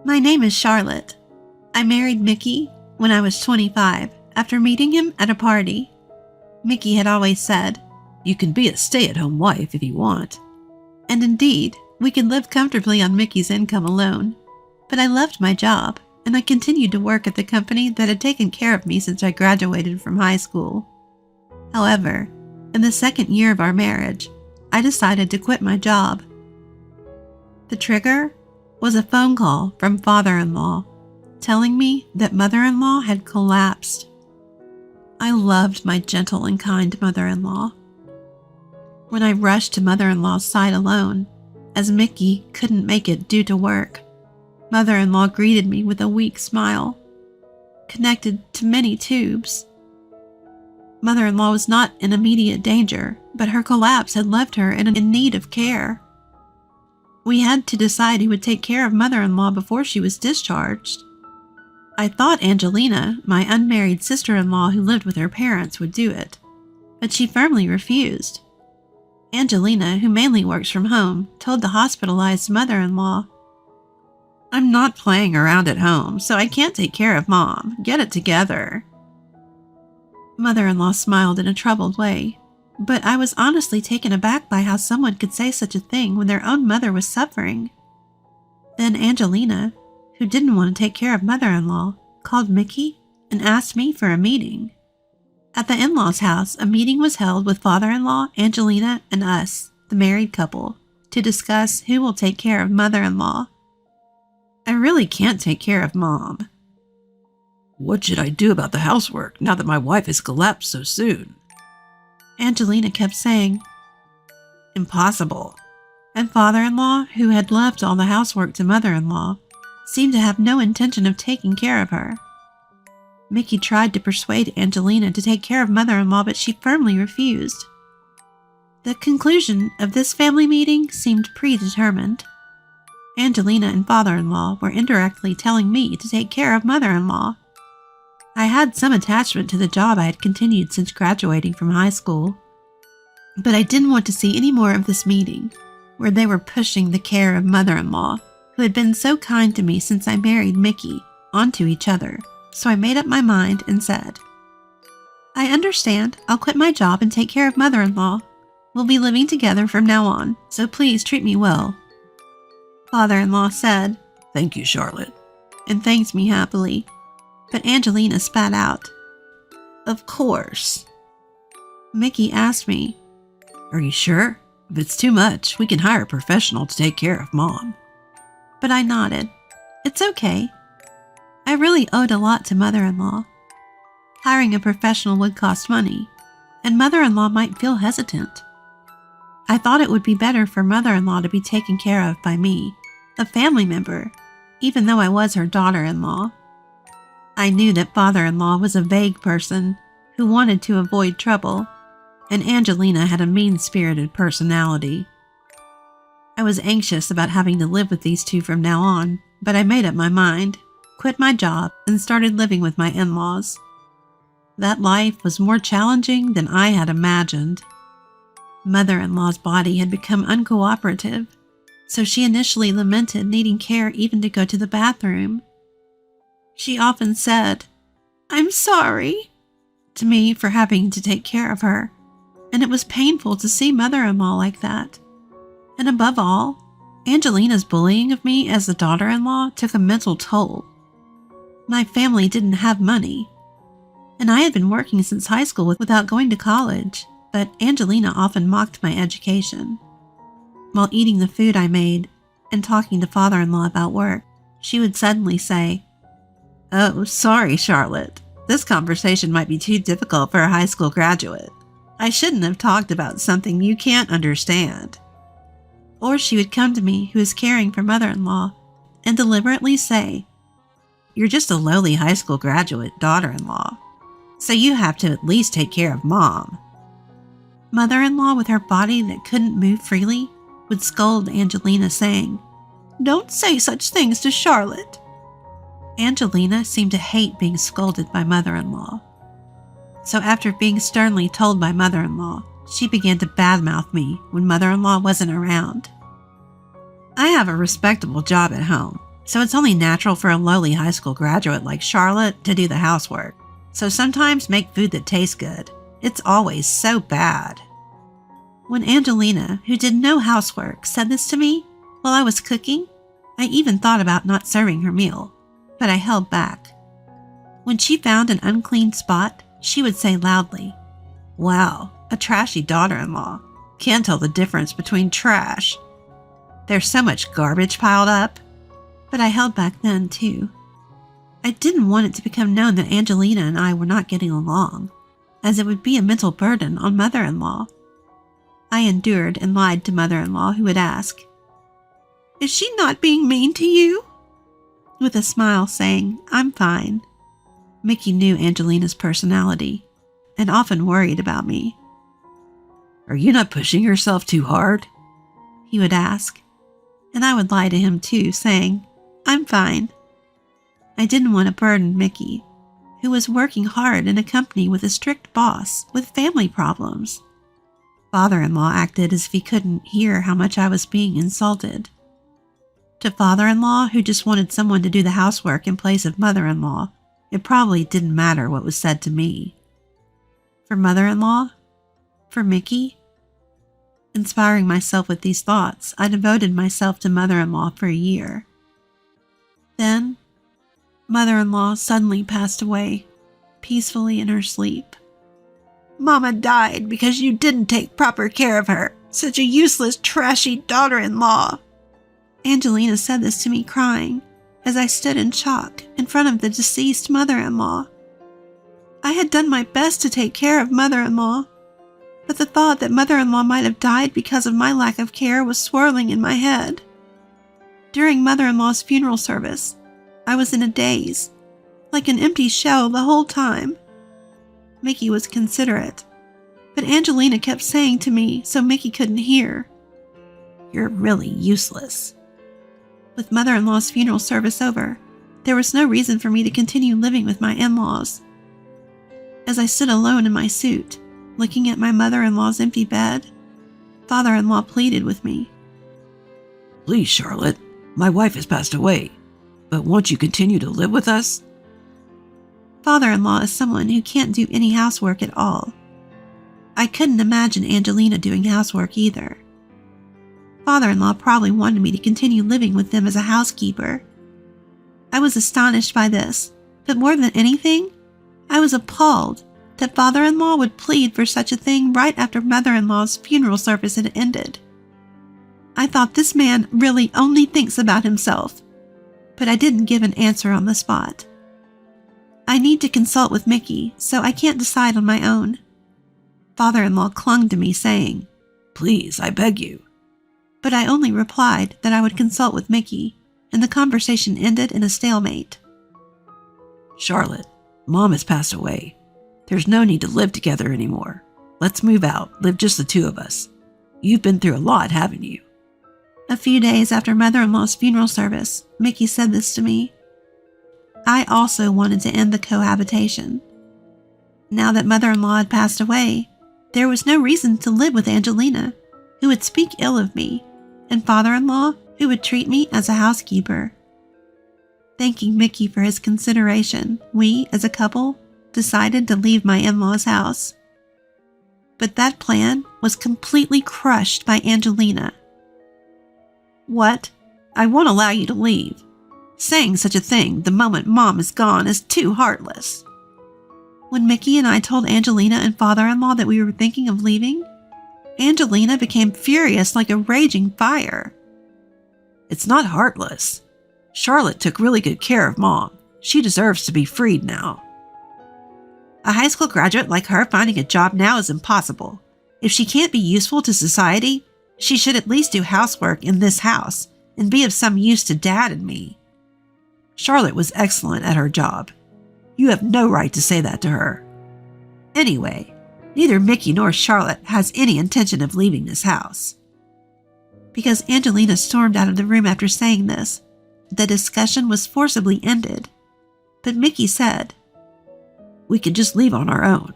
My name is Charlotte. I married Mickey when I was 25 after meeting him at a party. Mickey had always said, "You can be a stay-at-home wife if you want." And indeed, we could live comfortably on Mickey's income alone. But I loved my job, and I continued to work at the company that had taken care of me since I graduated from high school. However, in the second year of our marriage, I decided to quit my job. The trigger was a phone call from father-in-law telling me that mother-in-law had collapsed. I loved my gentle and kind mother-in-law. When I rushed to mother-in-law's side alone, as Mickey couldn't make it due to work, mother-in-law greeted me with a weak smile, connected to many tubes. Mother-in-law was not in immediate danger, but her collapse had left her in need of care. We had to decide who would take care of mother-in-law before she was discharged. I thought Angelina, my unmarried sister-in-law who lived with her parents, would do it, but she firmly refused. Angelina, who mainly works from home, told the hospitalized mother-in-law, "I'm not playing around at home, so I can't take care of Mom. Get it together." Mother-in-law smiled in a troubled way, but I was honestly taken aback by how someone could say such a thing when their own mother was suffering. Then Angelina, who didn't want to take care of mother-in-law, called Mickey and asked me for a meeting. At the in-laws' house, a meeting was held with father-in-law, Angelina, and us, the married couple, to discuss who will take care of mother-in-law. I really can't take care of Mom. What should I do about the housework now that my wife has collapsed so soon? Angelina kept saying, "Impossible." And father-in-law, who had left all the housework to mother-in-law, seemed to have no intention of taking care of her. Mickey tried to persuade Angelina to take care of mother-in-law, but she firmly refused. The conclusion of this family meeting seemed predetermined. Angelina and father-in-law were indirectly telling me to take care of mother-in-law. I had some attachment to the job I had continued since graduating from high school, but I didn't want to see any more of this meeting, where they were pushing the care of mother-in-law, who had been so kind to me since I married Mickey, onto each other. So I made up my mind and said, "I understand. I'll quit my job and take care of mother-in-law. We'll be living together from now on, so please treat me well." Father-in-law said, "Thank you, Charlotte," and thanked me happily. But Angelina spat out, "Of course." Mickey asked me, "Are you sure? If it's too much, we can hire a professional to take care of Mom." But I nodded. It's okay. I really owed a lot to mother-in-law. Hiring a professional would cost money, and mother-in-law might feel hesitant. I thought it would be better for mother-in-law to be taken care of by me, a family member, even though I was her daughter-in-law. I knew that father-in-law was a vague person who wanted to avoid trouble, and Angelina had a mean-spirited personality. I was anxious about having to live with these two from now on, but I made up my mind, quit my job, and started living with my in-laws. That life was more challenging than I had imagined. Mother-in-law's body had become uncooperative, so she initially lamented needing care even to go to the bathroom. She often said, "I'm sorry," to me for having to take care of her, and it was painful to see mother-in-law like that. And above all, Angelina's bullying of me as the daughter-in-law took a mental toll. My family didn't have money, and I had been working since high school without going to college, but Angelina often mocked my education. While eating the food I made and talking to father-in-law about work, she would suddenly say, "Oh, sorry, Charlotte. This conversation might be too difficult for a high school graduate. I shouldn't have talked about something you can't understand." Or she would come to me, who was caring for mother-in-law, and deliberately say, "You're just a lowly high school graduate daughter-in-law, so you have to at least take care of Mom." Mother-in-law, with her body that couldn't move freely, would scold Angelina, saying, "Don't say such things to Charlotte." Angelina seemed to hate being scolded by mother-in-law. So after being sternly told by mother-in-law, she began to badmouth me when mother-in-law wasn't around. "I have a respectable job at home," So it's only natural for a lowly high school graduate like Charlotte to do the housework. So sometimes make food that tastes good. It's always so bad. When Angelina, who did no housework, said this to me while I was cooking, I even thought about not serving her meal, but I held back. When she found an unclean spot, she would say loudly, "Wow, a trashy daughter-in-law. Can't tell the difference between trash. There's so much garbage piled up." But I held back then, too. I didn't want it to become known that Angelina and I were not getting along, as it would be a mental burden on mother-in-law. I endured and lied to mother-in-law, who would ask, "Is she not being mean to you?" With a smile saying, "I'm fine." Mickey knew Angelina's personality and often worried about me. "Are you not pushing yourself too hard?" he would ask, and I would lie to him too, saying, "I'm fine." I didn't want to burden Mickey, who was working hard in a company with a strict boss with family problems. Father-in-law acted as if he couldn't hear how much I was being insulted. To father-in-law, who just wanted someone to do the housework in place of mother-in-law, it probably didn't matter what was said to me. For mother-in-law, for Mickey, inspiring myself with these thoughts, I devoted myself to mother-in-law for a year. Then, mother-in-law suddenly passed away, peacefully in her sleep. "Mama died because you didn't take proper care of her. Such a useless, trashy daughter-in-law." Angelina said this to me crying, as I stood in shock in front of the deceased mother-in-law. I had done my best to take care of mother-in-law, but the thought that mother-in-law might have died because of my lack of care was swirling in my head. During mother-in-law's funeral service, I was in a daze, like an empty shell the whole time. Mickey was considerate, but Angelina kept saying to me so Mickey couldn't hear, "You're really useless." With mother-in-law's funeral service over, there was no reason for me to continue living with my in-laws. As I stood alone in my suit, looking at my mother-in-law's empty bed, father-in-law pleaded with me. "Please, Charlotte, my wife has passed away, but won't you continue to live with us?" Father-in-law is someone who can't do any housework at all. I couldn't imagine Angelina doing housework either. Father-in-law probably wanted me to continue living with them as a housekeeper. I was astonished by this, but more than anything, I was appalled that father-in-law would plead for such a thing right after mother-in-law's funeral service had ended. I thought this man really only thinks about himself, but I didn't give an answer on the spot. I need to consult with Mickey, so I can't decide on my own. Father-in-law clung to me, saying, "Please, I beg you." But I only replied that I would consult with Mickey, and the conversation ended in a stalemate. "Charlotte, Mom has passed away. There's no need to live together anymore. Let's move out, live just the two of us. You've been through a lot, haven't you?" A few days after mother-in-law's funeral service, Mickey said this to me. I also wanted to end the cohabitation. Now that mother-in-law had passed away, there was no reason to live with Angelina, who would speak ill of me, and father-in-law, who would treat me as a housekeeper. Thanking Mickey for his consideration, we, as a couple, decided to leave my in-law's house. But that plan was completely crushed by Angelina. "What? I won't allow you to leave. Saying such a thing the moment Mom is gone is too heartless." When Mickey and I told Angelina and father-in-law that we were thinking of leaving, Angelina became furious like a raging fire. "It's not heartless. Charlotte took really good care of Mom. She deserves to be freed now." "A high school graduate like her finding a job now is impossible. If she can't be useful to society, she should at least do housework in this house and be of some use to Dad and me." "Charlotte was excellent at her job. You have no right to say that to her. Anyway, neither Mickey nor Charlotte has any intention of leaving this house." Because Angelina stormed out of the room after saying this, the discussion was forcibly ended. But Mickey said, "We can just leave on our own,"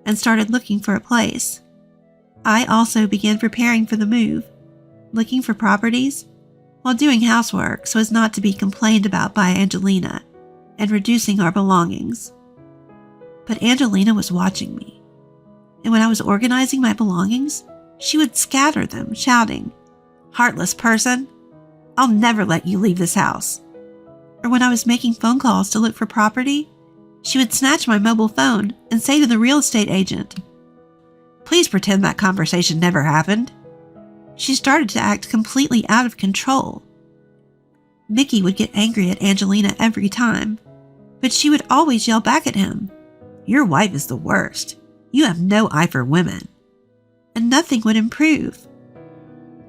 and started looking for a place. I also began preparing for the move, looking for properties, while doing housework so as not to be complained about by Angelina and reducing our belongings. But Angelina was watching me, and when I was organizing my belongings, she would scatter them, shouting, "Heartless person! I'll never let you leave this house." Or when I was making phone calls to look for property, she would snatch my mobile phone and say to the real estate agent, "Please pretend that conversation never happened." She started to act completely out of control. Mickey would get angry at Angelina every time, but she would always yell back at him, "Your wife is the worst. You have no eye for women." And nothing would improve.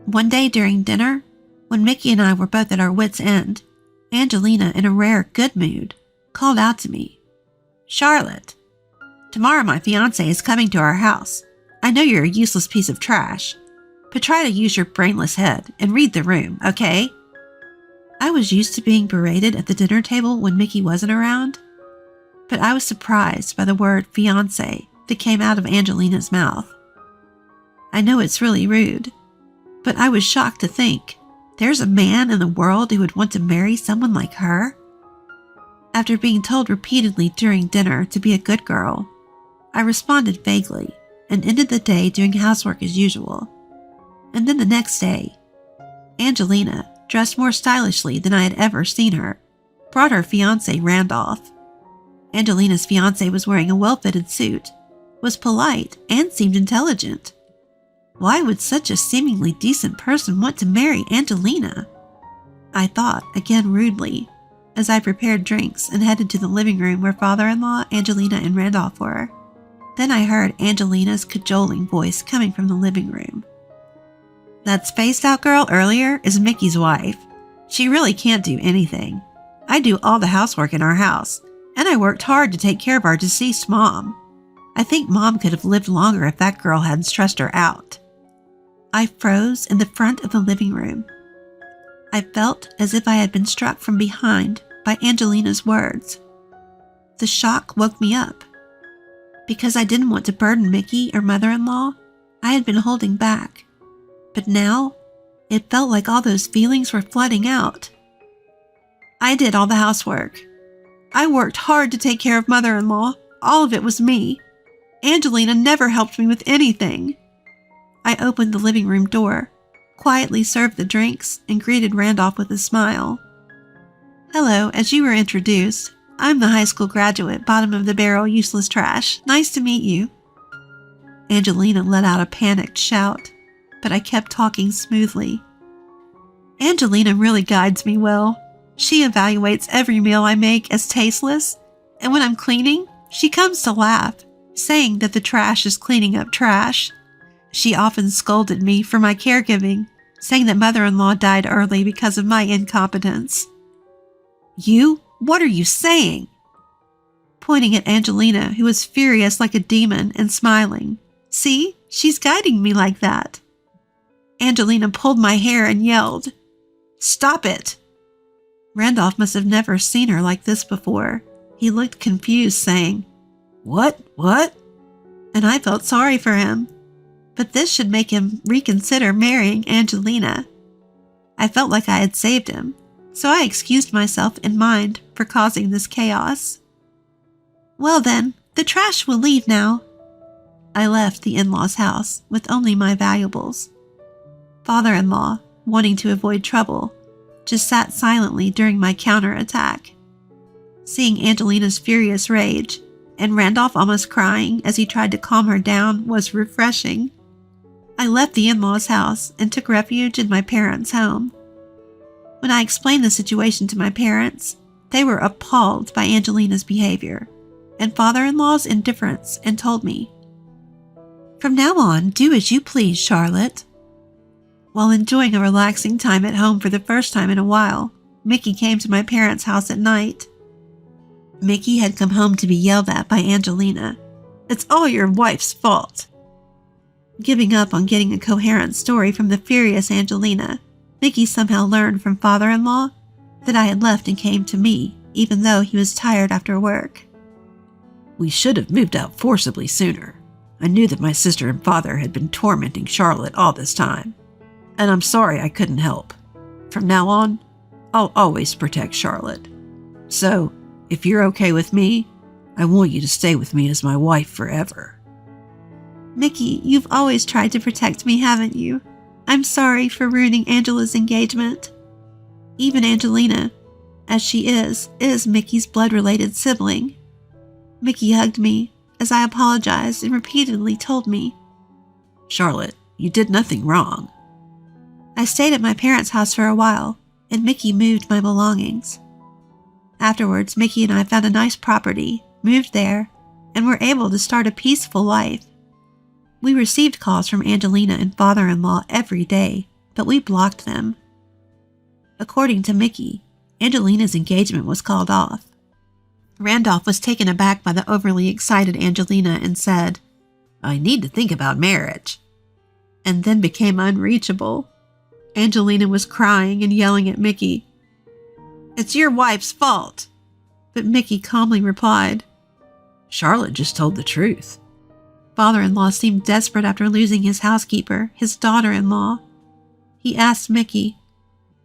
One day during dinner, when Mickey and I were both at our wits' end, Angelina, in a rare good mood, called out to me, "Charlotte, tomorrow my fiancé is coming to our house. I know you're a useless piece of trash, but try to use your brainless head and read the room, okay?" I was used to being berated at the dinner table when Mickey wasn't around, but I was surprised by the word fiancé that came out of Angelina's mouth. I know it's really rude, but I was shocked to think there's a man in the world who would want to marry someone like her. After being told repeatedly during dinner to be a good girl, I responded vaguely and ended the day doing housework as usual. And then the next day, Angelina, dressed more stylishly than I had ever seen her, brought her fiancé Randolph. Angelina's fiancé was wearing a well-fitted suit, was polite, and seemed intelligent. Why would such a seemingly decent person want to marry Angelina? I thought, again rudely, as I prepared drinks and headed to the living room where father-in-law, Angelina, and Randolph were. Then I heard Angelina's cajoling voice coming from the living room. "That spaced-out girl earlier is Mickey's wife. She really can't do anything. I do all the housework in our house, and I worked hard to take care of our deceased mom. I think Mom could have lived longer if that girl hadn't stressed her out." I froze in the front of the living room. I felt as if I had been struck from behind by Angelina's words. The shock woke me up. Because I didn't want to burden Mickey or mother-in-law, I had been holding back. But now, it felt like all those feelings were flooding out. I did all the housework. I worked hard to take care of mother-in-law. All of it was me. Angelina never helped me with anything. I opened the living room door, quietly served the drinks, and greeted Randolph with a smile. "Hello, as you were introduced, I'm the high school graduate, bottom of the barrel, useless trash. Nice to meet you." Angelina let out a panicked shout, but I kept talking smoothly. Angelina really guides me well. She evaluates every meal I make as tasteless, and when I'm cleaning, she comes to laugh, saying that the trash is cleaning up trash. She often scolded me for my caregiving, saying that mother-in-law died early because of my incompetence. "You? What are you saying?" Pointing at Angelina, who was furious like a demon and smiling. "See, she's guiding me like that." Angelina pulled my hair and yelled, "Stop it!" Randolph must have never seen her like this before. He looked confused, saying, What? And I felt sorry for him. But this should make him reconsider marrying Angelina. I felt like I had saved him, so I excused myself in mind for causing this chaos. "Well then, the trash will leave now." I left the in-laws' house with only my valuables. Father-in-law, wanting to avoid trouble, just sat silently during my counterattack. Seeing Angelina's furious rage and Randolph almost crying as he tried to calm her down was refreshing. I left the in-laws' house and took refuge in my parents' home. When I explained the situation to my parents, they were appalled by Angelina's behavior and father-in-law's indifference and told me, "From now on, do as you please, Charlotte." While enjoying a relaxing time at home for the first time in a while, Mickey came to my parents' house at night. Mickey had come home to be yelled at by Angelina. "It's all your wife's fault." Giving up on getting a coherent story from the furious Angelina, Mickey somehow learned from father-in-law that I had left and came to me, even though he was tired after work. "We should have moved out forcibly sooner. I knew that my sister and father had been tormenting Charlotte all this time, and I'm sorry I couldn't help. From now on, I'll always protect Charlotte. So, if you're okay with me, I want you to stay with me as my wife forever." Mickey, you've always tried to protect me, haven't you? I'm sorry for ruining Angela's engagement. Even Angelina, as she is Mickey's blood-related sibling. Mickey hugged me as I apologized and repeatedly told me, "Charlotte, you did nothing wrong." I stayed at my parents' house for a while, and Mickey moved my belongings. Afterwards, Mickey and I found a nice property, moved there, and were able to start a peaceful life. We received calls from Angelina and father-in-law every day, but we blocked them. According to Mickey, Angelina's engagement was called off. Randolph was taken aback by the overly excited Angelina and said, "I need to think about marriage," and then became unreachable. Angelina was crying and yelling at Mickey. "It's your wife's fault." But Mickey calmly replied, "Charlotte just told the truth." Father-in-law seemed desperate after losing his housekeeper, his daughter-in-law. He asked Mickey,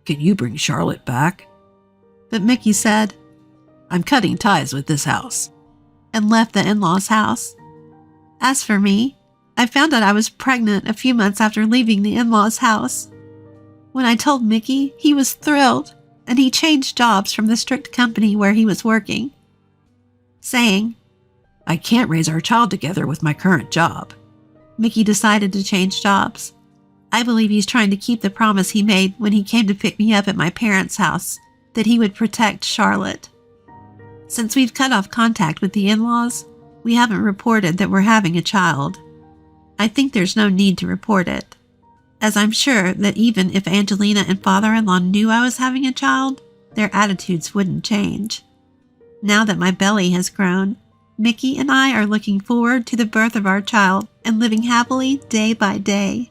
"Can you bring Charlotte back?" But Mickey said, "I'm cutting ties with this house," and left the in-laws' house. As for me, I found out I was pregnant a few months after leaving the in-laws' house. When I told Mickey, he was thrilled, and he changed jobs from the strict company where he was working, saying, "I can't raise our child together with my current job." Mickey decided to change jobs. I believe he's trying to keep the promise he made when he came to pick me up at my parents' house, that he would protect Charlotte. Since we've cut off contact with the in-laws, we haven't reported that we're having a child. I think there's no need to report it, as I'm sure that even if Angelina and father-in-law knew I was having a child, their attitudes wouldn't change. Now that my belly has grown, Mickey and I are looking forward to the birth of our child and living happily day by day.